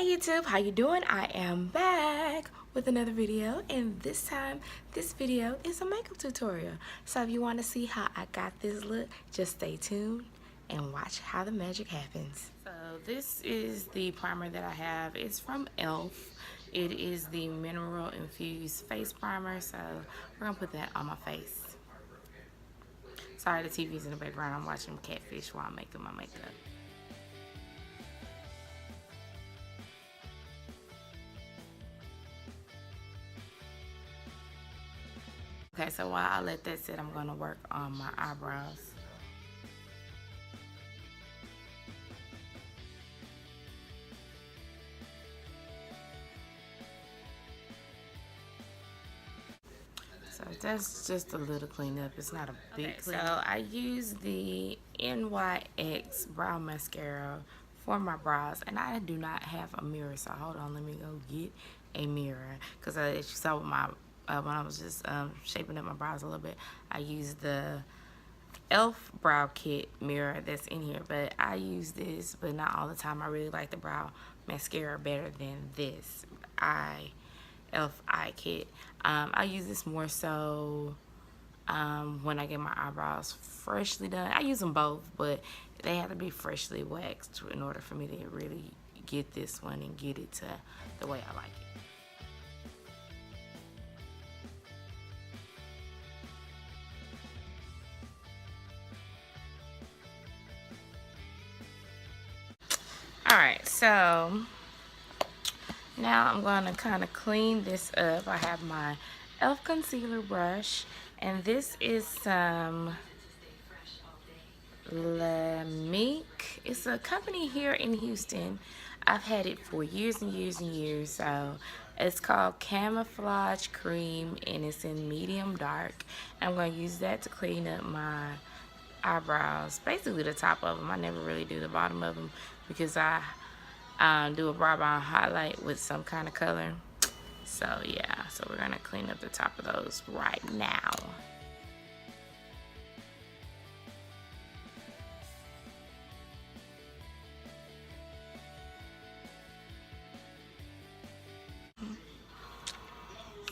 Hey YouTube, how you doing? I am back with another video, and this time this video is a makeup tutorial. So if you want to see how I got this look, just stay tuned and watch how the magic happens. So this is the primer that I have. It's from ALLOVE. It is the mineral infused face primer, so we're gonna put that on my face. Sorry, the TV's in the background. I'm watching Catfish while I'm making my makeup. Okay, so while I let that sit, I'm going to work on my eyebrows. So that's just a little cleanup. It's not a big cleanup. So I use the NYX brow mascara for my brows, and I do not have a mirror. So hold on, let me go get a mirror, because as you saw with my when I was just shaping up my brows a little bit, I used the e.l.f. brow kit mirror that's in here, but I use this, but not all the time. I really like the brow mascara better than this e.l.f. eye kit. I use this more so when I get my eyebrows freshly done. I use them both, but they have to be freshly waxed in order for me to really get this one and get it to the way I like it. Alright, so now I'm going to kind of clean this up. I have my e.l.f. concealer brush, and this is some Lamique. It's a company here in Houston. I've had it for years and years and years. So it's called Camouflage Cream, and it's in medium dark. I'm going to use that to clean up my eyebrows, basically the top of them. I never really do the bottom of them because I do a brow bone highlight with some kind of color. So yeah, so we're gonna clean up the top of those right now.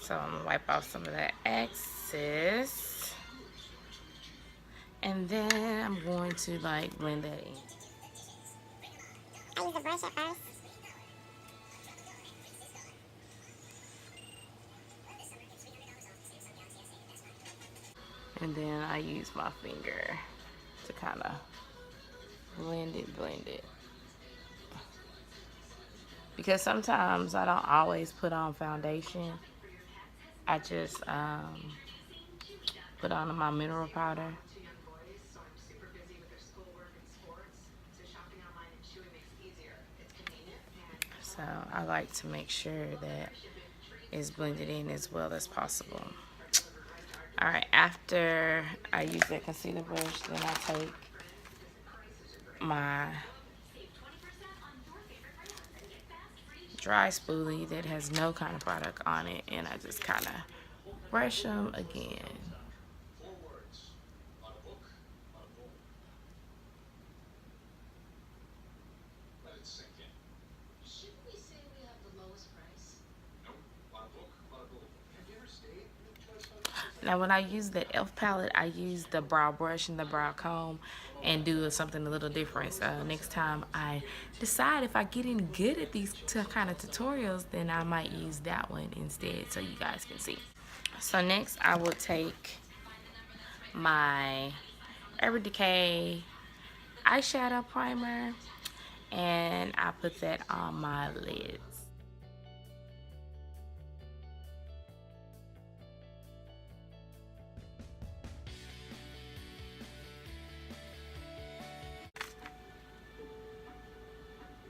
So I'm gonna wipe off some of that excess, and then I'm going to like blend that in. I use the brush at first. And then I use my finger to kind of blend it. Because sometimes I don't always put on foundation. I just put on my mineral powder. So I like to make sure that it's blended in as well as possible. Alright, after I use that concealer brush, then I take my dry spoolie that has no kind of product on it, and I just kind of brush them again. Now when I use the e.l.f. palette, I use the brow brush and the brow comb and do something a little different. So next time I decide if I get in good at these kind of tutorials, then I might use that one instead so you guys can see. So next I will take my Urban Decay eyeshadow primer, and I put that on my lids.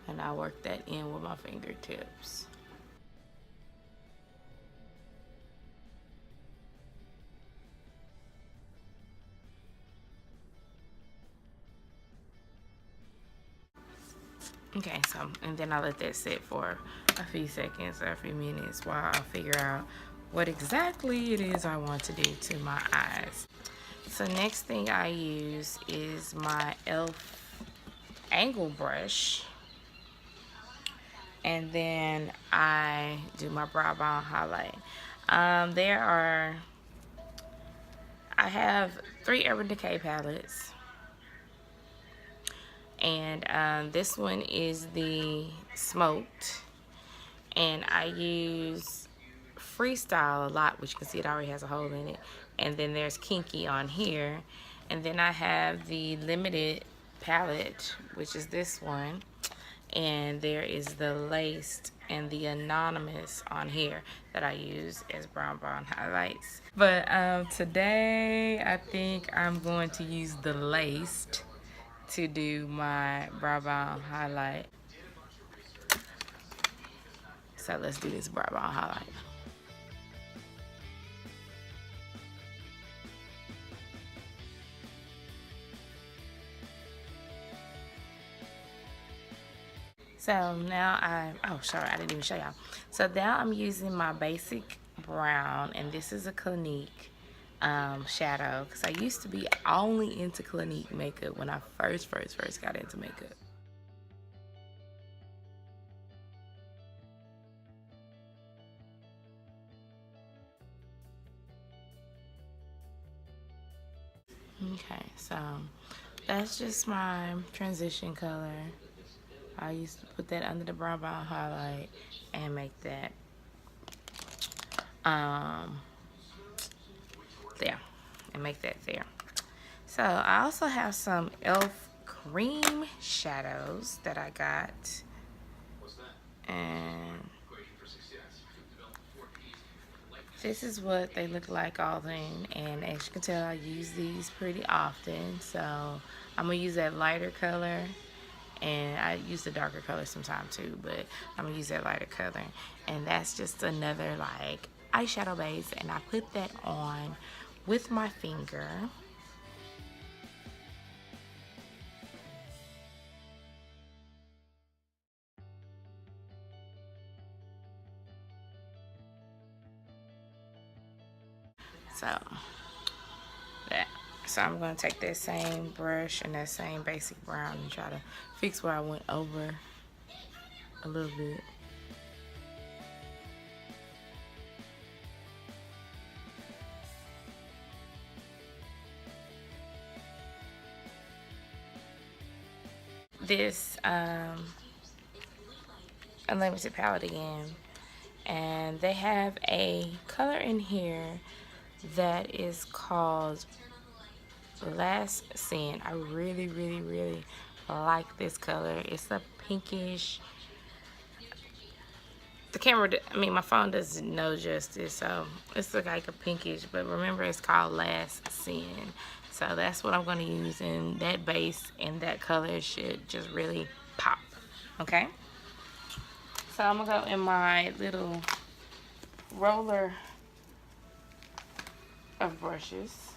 And I work that in with my fingertips. Okay, so, and then I let that sit for a few seconds or a few minutes while I figure out what exactly it is I want to do to my eyes. So next thing I use is my e.l.f. angle brush, and then I do my brow bone highlight. I have 3 Urban Decay palettes, and this one is the smoked, and I use Freestyle a lot, which you can see it already has a hole in it, and then there's Kinky on here, and then I have the limited palette, which is this one, and there is the laced and the anonymous on here that I use as brown bone highlights. But today I think I'm going to use the laced to do my brow bone highlight. So let's do this brow bone highlight. So now sorry, I didn't even show y'all. So now I'm using my basic brown, and this is a Clinique shadow, because I used to be only into Clinique makeup when I first got into makeup. Okay, so that's just my transition color. I used to put that under the brow bone highlight and make that there, and make that there. So I also have some e.l.f. cream shadows that I got, and this is what they look like all in. And as you can tell, I use these pretty often, so I'm gonna use that lighter color, and I use the darker color sometime too, but I'm gonna use that lighter color, and that's just another like eyeshadow base, and I put that on with my finger. So that. So I'm gonna take that same brush and that same basic brown and try to fix where I went over a little bit. This unlimited palette again, and they have a color in here that is called Last Sin. I really like this color. It's a pinkish. The camera, my phone doesn't know justice, so it's like a pinkish, but remember it's called Last Sin. So that's what I'm going to use, and that base and that color should just really pop, okay? So I'm going to go in my little roller of brushes,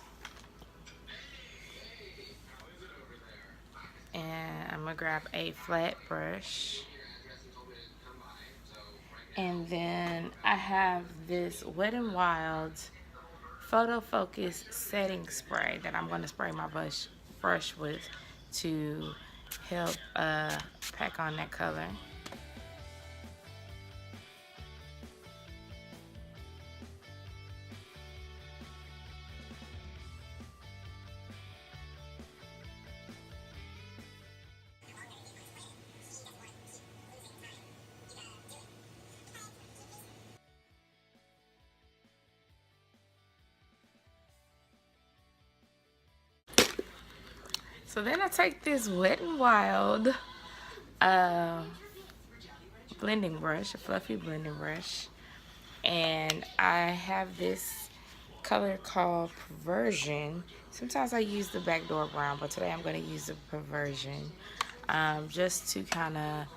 and I'm going to grab a flat brush. And then I have this Wet n Wild Photo Focus setting spray that I'm going to spray my brush with to help pack on that color. So then I take this Wet n Wild blending brush, a fluffy blending brush, and I have this color called Perversion. Sometimes I use the Backdoor Brown, but today I'm going to use the Perversion just to kind of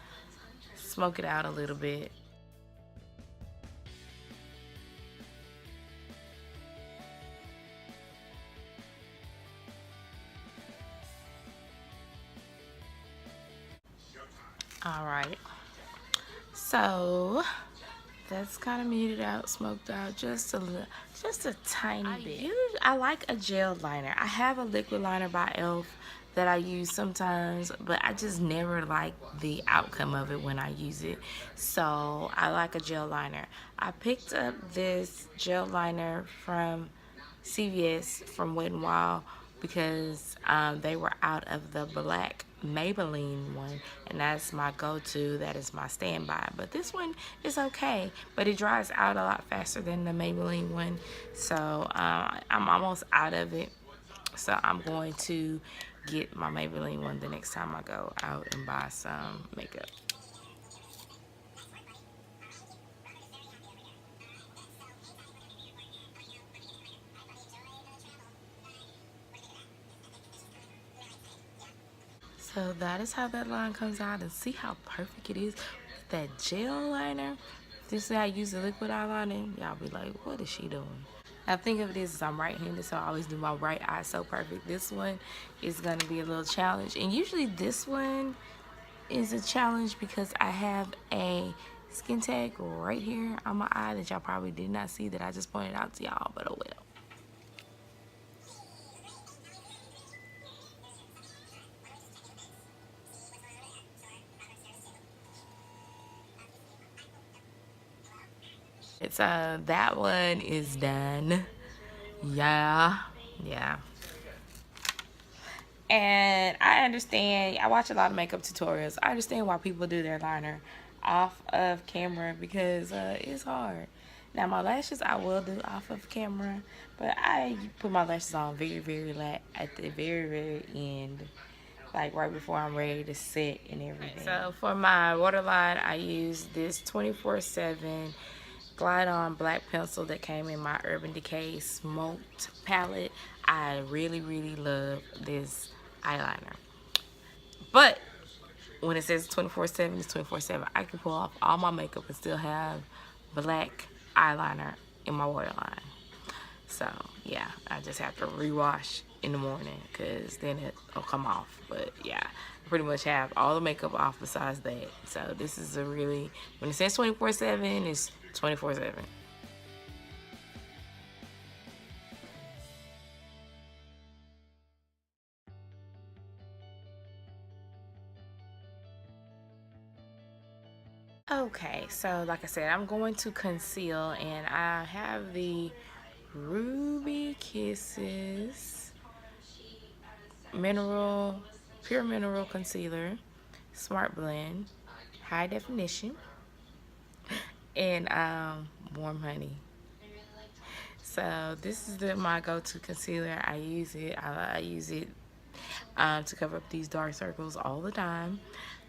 smoke it out a little bit. Alright, so that's kind of muted out, smoked out just a little, just a tiny bit. I like a gel liner. I have a liquid liner by e.l.f. that I use sometimes, but I just never like the outcome of it when I use it. So I like a gel liner. I picked up this gel liner from CVS from Wet n Wild because they were out of the black Maybelline one, and that's my go-to. That is my standby. But this one is okay, but it dries out a lot faster than the Maybelline one, so I'm almost out of it. So I'm going to get my Maybelline one the next time I go out and buy some makeup. So that is how that line comes out, and see how perfect it is with that gel liner. This is how I use the liquid eyeliner. Y'all be like, what is she doing? Now think of it as I'm right-handed, so I always do my right eye so perfect. This one is going to be a little challenge, and usually this one is a challenge because I have a skin tag right here on my eye that y'all probably did not see, that I just pointed out to y'all, but oh well. It's that one is done. Yeah. And I understand, I watch a lot of makeup tutorials. I understand why people do their liner off of camera because it's hard. Now my lashes I will do off of camera, but I put my lashes on very at the very end, like right before I'm ready to set and everything. So for my waterline, I use this 24/7 Glide On black pencil that came in my Urban Decay smoked palette. I really love this eyeliner, but when it says 24/7, it's 24/7. I can pull off all my makeup and still have black eyeliner in my waterline. So yeah, I just have to rewash in the morning because then it'll come off. But yeah, I pretty much have all the makeup off besides that. So this is a really, when it says 24/7, it's 24/7. Okay, so like I said, I'm going to conceal, and I have the Ruby Kisses mineral pure mineral concealer, smart blend, high definition, and warm honey. So this is my go-to concealer. I use it. I use it to cover up these dark circles all the time,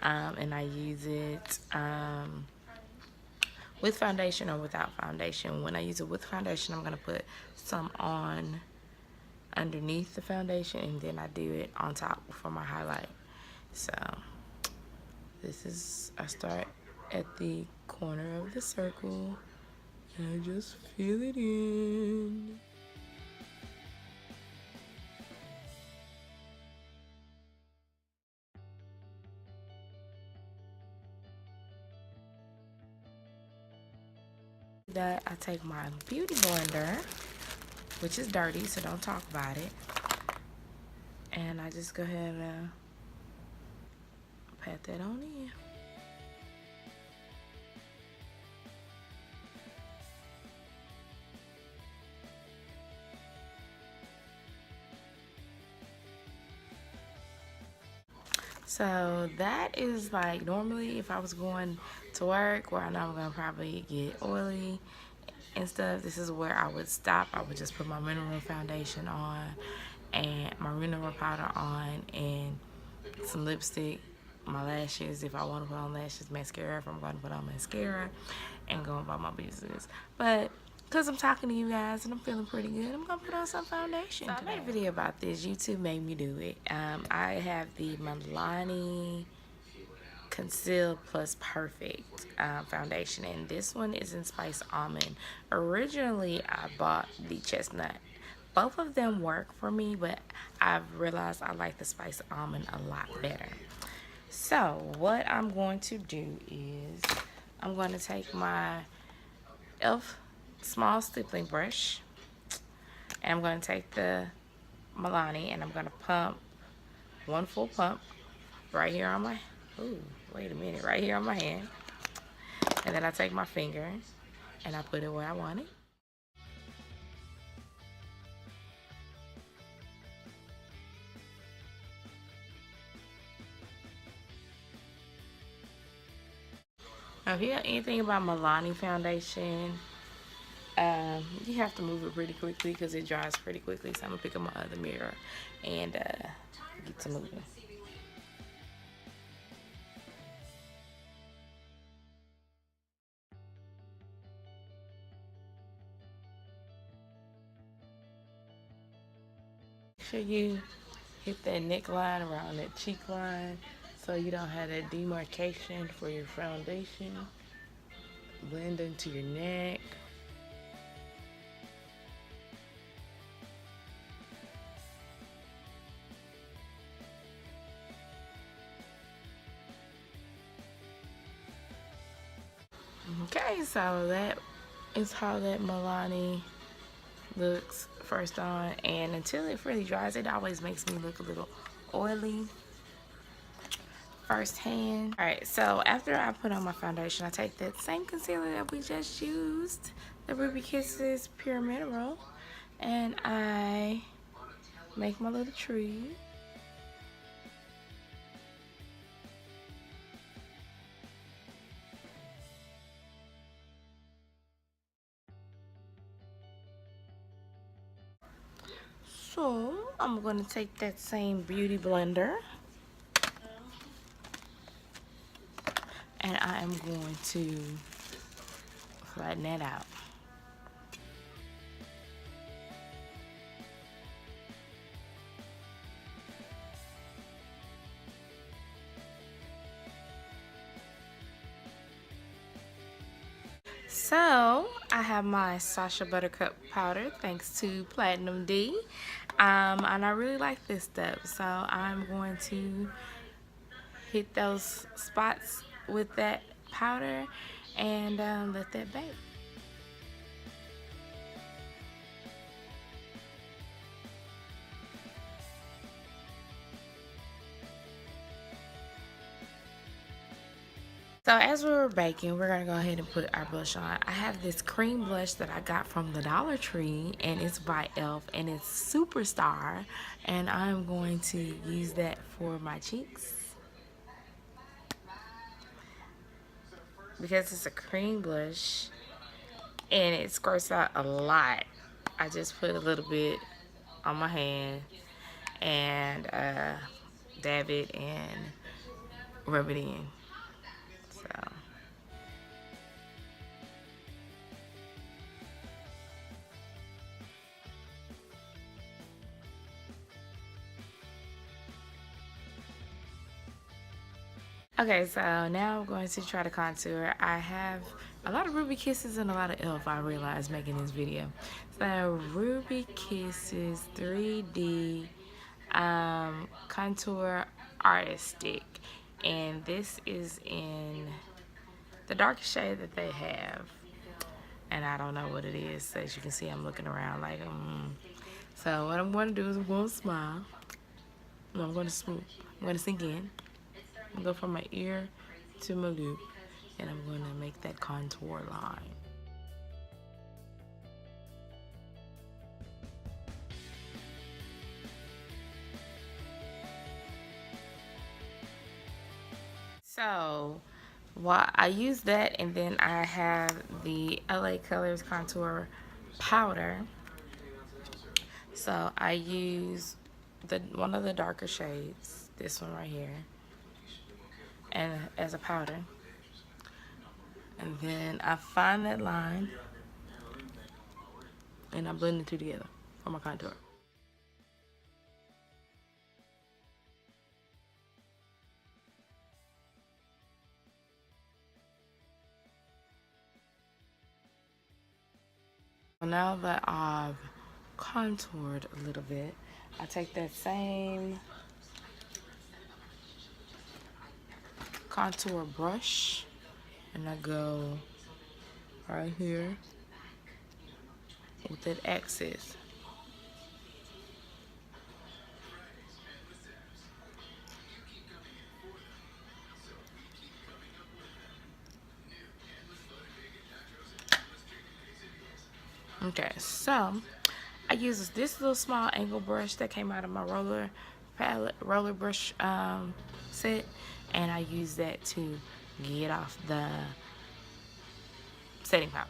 and I use it with foundation or without foundation. When I use it with foundation, I'm gonna put some on underneath the foundation, and then I do it on top for my highlight. So this is, I start at the corner of the circle and I just fill it in. That I take my beauty blender, which is dirty, so don't talk about it, and I just go ahead and pat that on in. So that is like, normally if I was going to work where I know I'm gonna probably get oily and stuff, this is where I would stop. I would just put my mineral foundation on and my mineral powder on and some lipstick, my lashes if I want to put on lashes, mascara if I'm going to put on mascara, and go about my business. But because I'm talking to you guys and I'm feeling pretty good, I'm going to put on some foundation. So I made a video about this. YouTube made me do it. I have the Milani Conceal Plus Perfect foundation, and this one is in Spice Almond. Originally, I bought the Chestnut. Both of them work for me, but I've realized I like the Spice Almond a lot better. So what I'm going to do is I'm going to take my e.l.f. small stippling brush, and I'm going to take the Milani and I'm going to pump one full pump right here on my, ooh, wait a minute, right here on my hand. And then I take my finger and I put it where I want it. Now, if you know anything about Milani foundation, you have to move it pretty quickly because it dries pretty quickly. So I'm gonna pick up my other mirror and get to moving. Make sure you hit that neckline around that cheek line so you don't have that demarcation for your foundation. Blend into your neck. Okay, so that is how that Milani looks first on, and until it really dries, it always makes me look a little oily firsthand. All right, so after I put on my foundation, I take that same concealer that we just used, the Ruby Kisses Pure Mineral, and I make my little tree. So I'm gonna take that same beauty blender and I am going to flatten that out. So I have my Sasha Buttercup powder thanks to Platinum D, and I really like this stuff, so I'm going to hit those spots with that powder and let that bake. So as we were baking, we're gonna go ahead and put our blush on. I have this cream blush that I got from the Dollar Tree, and it's by ALLOVE, and it's Superstar, and I'm going to use that for my cheeks. Because it's a cream blush, and it squirts out a lot, I just put a little bit on my hand and dab it and rub it in. So. Okay, so now I'm going to try to contour. I have a lot of Ruby Kisses and a lot of ALLOVE, I realized, making this video. So Ruby Kisses 3D Contour Artist Stick. And this is in the darkest shade that they have. And I don't know what it is. So as you can see, I'm looking around like, So what I'm going to do is I'm going to smile. No, I'm going to smooth. I'm going to sink in. I'm going to go from my ear to my lip, and I'm going to make that contour line. So, I use that, and then I have the LA Colors Contour Powder. So I use one of the darker shades, this one right here, and as a powder. And then I find that line and I blend the two together for my contour. Now that I've contoured a little bit, I take that same contour brush and I go right here with that axis. Okay, so I use this little small angle brush that came out of my roller brush set, and I use that to get off the setting powder.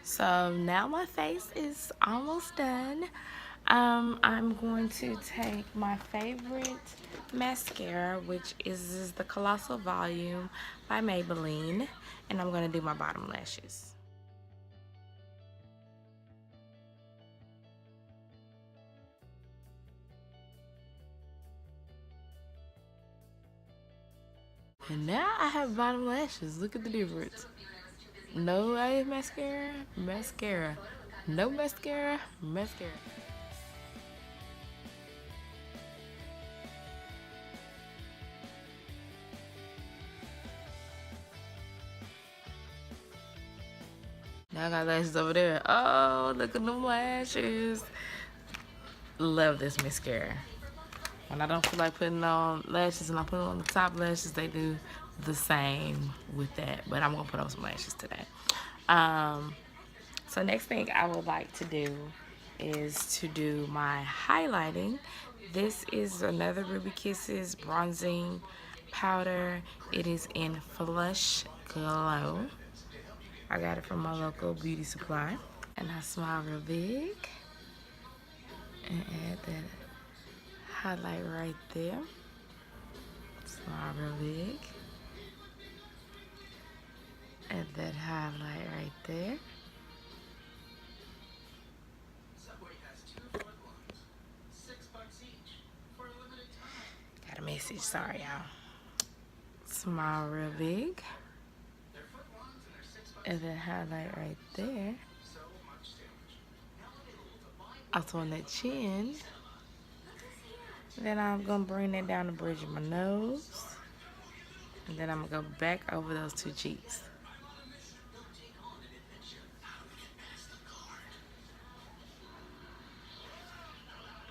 So now my face is almost done. I'm going to take my favorite mascara, which is the Colossal Volume by Maybelline, and I'm going to do my bottom lashes. And now I have bottom lashes. Look at the difference. No eye mascara, mascara. No mascara, mascara. Now I got lashes over there. Oh, look at them lashes. Love this mascara. When I don't feel like putting on lashes and I put on the top lashes, they do the same with that. But I'm gonna put on some lashes today. So next thing I would like to do is to do my highlighting. This is another Ruby Kisses bronzing powder. It is in Flush Glow. I got it from my local beauty supply. And I smile real big and add that highlight right there. Smile real big. Add that highlight right there. Got a message, sorry y'all. Smile real big. And then highlight right there. Also on that chin. Then I'm gonna bring that down the bridge of my nose. And then I'm gonna go back over those two cheeks.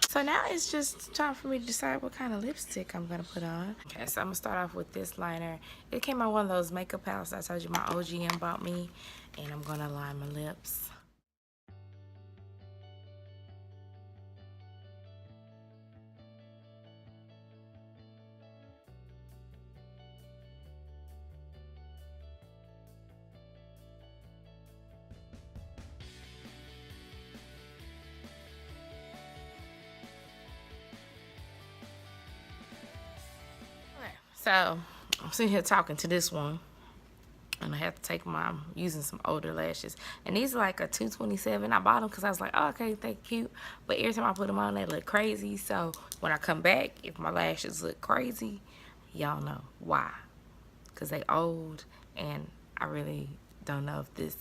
So now it's just time for me to decide what kind of lipstick I'm gonna put on. Okay, so I'm gonna start off with this liner. It came out one of those makeup palettes I told you my OGM bought me. And I'm gonna line my lips. So I'm sitting here talking to this one, and I have to take I'm using some older lashes, and these are like a 227. I bought them because I was like, oh, okay, they're cute, but every time I put them on, they look crazy. So when I come back, if my lashes look crazy, y'all know why, because they old, and I really don't know if this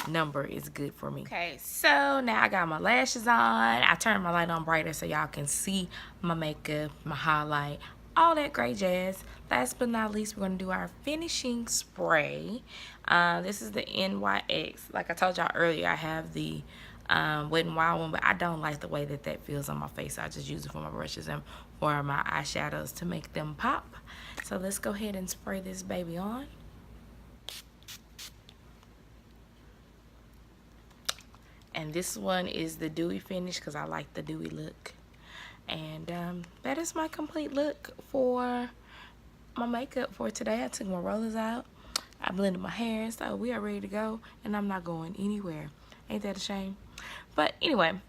number is good for me. Okay, so now I got my lashes on. I turned my light on brighter so y'all can see my makeup, my highlight, all that great jazz. Last but not least, we're gonna do our finishing spray. This is the NYX. Like I told y'all earlier, I have the Wet n Wild one, but I don't like the way that that feels on my face. I just use it for my brushes and for my eyeshadows to make them pop. So let's go ahead and spray this baby on. And this one is the dewy finish because I like the dewy look. And that is my complete look for my makeup for today. I took my rollers out. I blended my hair, so we are ready to go. And I'm not going anywhere. Ain't that a shame? But anyway,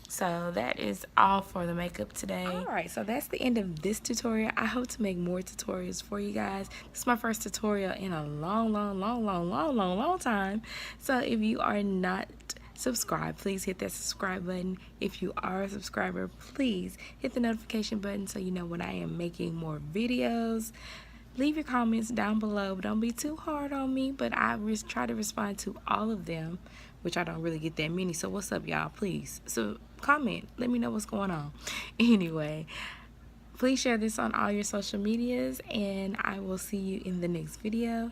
so that is all for the makeup today. Alright, so that's the end of this tutorial. I hope to make more tutorials for you guys. This is my first tutorial in a long time. So if you are not subscribed, please hit that subscribe button. If you are a subscriber, please hit the notification button so you know when I am making more videos. Leave your comments down below. Don't be too hard on me, but I try to respond to all of them, which I don't really get that many. So what's up, y'all? Please, so comment. Let me know what's going on. Anyway, please share this on all your social medias, and I will see you in the next video.